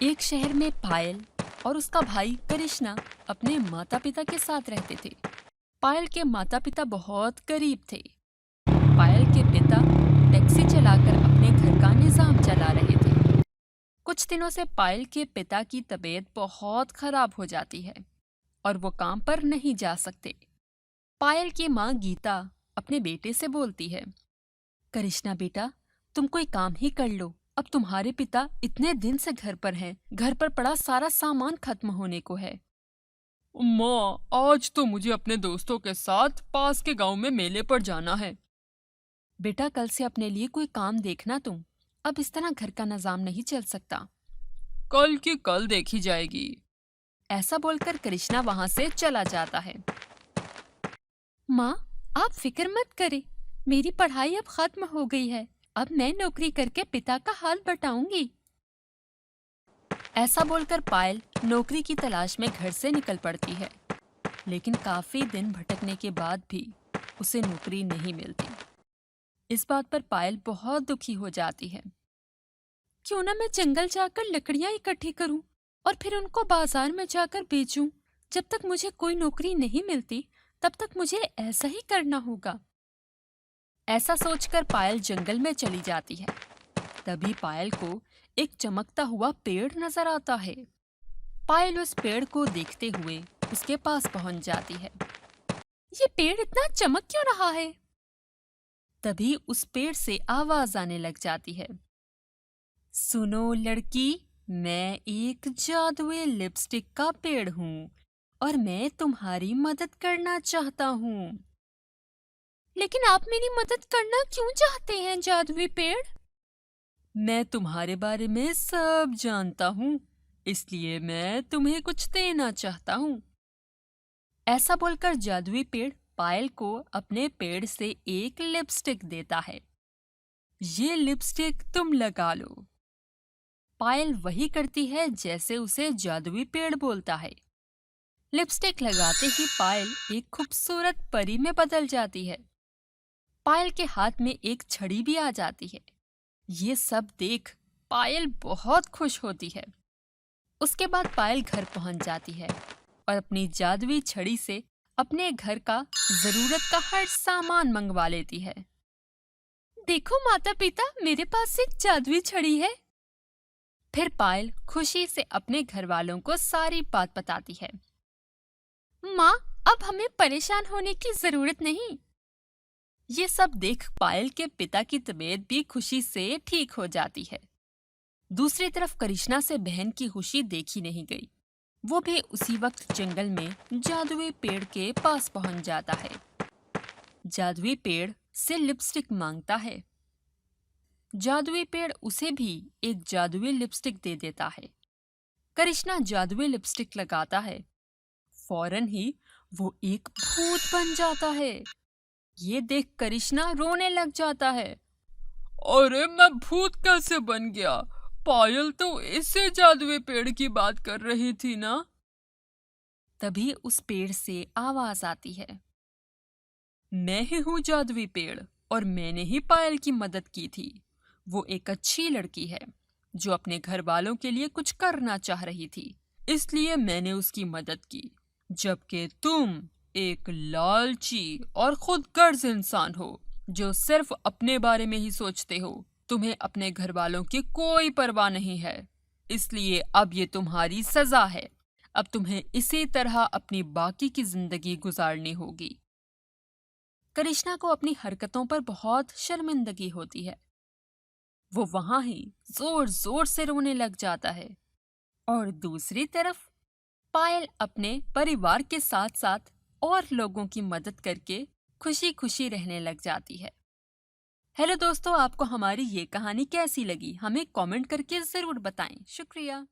एक शहर में पायल और उसका भाई करिश्ना अपने माता पिता के साथ रहते थे। पायल के माता पिता बहुत गरीब थे। पायल के पिता टैक्सी चलाकर अपने घर का निजाम चला रहे थे। कुछ दिनों से पायल के पिता की तबीयत बहुत खराब हो जाती है और वो काम पर नहीं जा सकते। पायल की माँ गीता अपने बेटे से बोलती है, करिश्ना बेटा, तुम कोई काम ही कर लो। अब तुम्हारे पिता इतने दिन से घर पर हैं। घर पर पड़ा सारा सामान खत्म होने को है। माँ, आज तो मुझे अपने दोस्तों के साथ पास के गांव में मेले पर जाना है। बेटा, कल से अपने लिए कोई काम देखना तुम। अब इस तरह घर का निजाम नहीं चल सकता। कल की कल देखी जाएगी। ऐसा बोलकर करिश्ना वहां से चला जाता है। माँ, आप फिक्र मत करें। मेरी पढ़ाई अब खत्म हो गई है। अब मैं नौकरी करके पिता का हाल बटाऊंगी। ऐसा बोलकर पायल नौकरी की तलाश में घर से निकल पड़ती है। लेकिन काफी दिन भटकने के बाद भी उसे नौकरी नहीं मिलती। इस बात पर पायल बहुत दुखी हो जाती है। क्यों ना मैं जंगल जाकर लकड़ियां इकट्ठी करूं और फिर उनको बाजार में जाकर बेचूं। जब तक मुझे कोई नौकरी नहीं मिलती तब तक मुझे ऐसा ही करना होगा। ऐसा सोचकर पायल जंगल में चली जाती है। तभी पायल को एक चमकता हुआ पेड़ नजर आता है। पायल उस पेड़ को देखते हुए उसके पास पहुंच जाती है। ये पेड़ इतना चमक क्यों रहा है? तभी उस पेड़ से आवाज आने लग जाती है, सुनो लड़की, मैं एक जादुई लिपस्टिक का पेड़ हूँ और मैं तुम्हारी मदद करना चाहता हूँ। लेकिन आप मेरी मदद करना क्यों चाहते हैं जादुई पेड़? मैं तुम्हारे बारे में सब जानता हूँ, इसलिए मैं तुम्हें कुछ देना चाहता हूँ। ऐसा बोलकर जादुई पेड़ पायल को अपने पेड़ से एक लिपस्टिक देता है। ये लिपस्टिक तुम लगा लो। पायल वही करती है जैसे उसे जादुई पेड़ बोलता है। लिपस्टिक लगाते ही पायल एक खूबसूरत परी में बदल जाती है। पायल के हाथ में एक छड़ी भी आ जाती है। ये सब देख पायल बहुत खुश होती है। उसके बाद पायल घर पहुंच जाती है और अपनी जादुई छड़ी से अपने घर का जरूरत का हर सामान मंगवा लेती है। देखो माता पिता, मेरे पास एक जादुई छड़ी है। फिर पायल खुशी से अपने घर वालों को सारी बात बताती है। माँ, अब हमें परेशान होने की जरूरत नहीं। ये सब देख पायल के पिता की तबीयत भी खुशी से ठीक हो जाती है। दूसरी तरफ करिश्ना से बहन की खुशी देखी नहीं गई। वो भी उसी वक्त जंगल में जादुई पेड़ के पास पहुंच जाता है। जादुई पेड़ से लिपस्टिक मांगता है। जादुई पेड़ उसे भी एक जादुई लिपस्टिक दे देता है। करिश्ना जादुई लिपस्टिक लगाता है। फौरन ही वो एक भूत बन जाता है। ये देख करिश्ना रोने लग जाता है। अरे, मैं भूत कैसे बन गया? पायल तो इसे जादुई पेड़ की बात कर रही थी ना। तभी उस पेड़ से आवाज आती है, मैं ही हूँ जादुई पेड़ और मैंने ही पायल की मदद की थी। वो एक अच्छी लड़की है जो अपने घर वालों के लिए कुछ करना चाह रही थी, इसलिए मैंने उसकी मदद की। जबकि तुम एक लालची और खुदगर्ज इंसान हो जो सिर्फ अपने बारे में ही सोचते हो। तुम्हें अपने घर वालों की कोई परवाह नहीं है, इसलिए अब ये तुम्हारी सजा है। अब तुम्हें इसी तरह अपनी बाकी की जिंदगी गुजारनी होगी। करिश्ना को अपनी हरकतों पर बहुत शर्मिंदगी होती है। वो वहां ही जोर जोर से रोने लग जाता है। और दूसरी तरफ पायल अपने परिवार के साथ साथ और लोगों की मदद करके खुशी खुशी रहने लग जाती है। हेलो दोस्तों, आपको हमारी ये कहानी कैसी लगी? हमें कमेंट करके जरूर बताएं। शुक्रिया।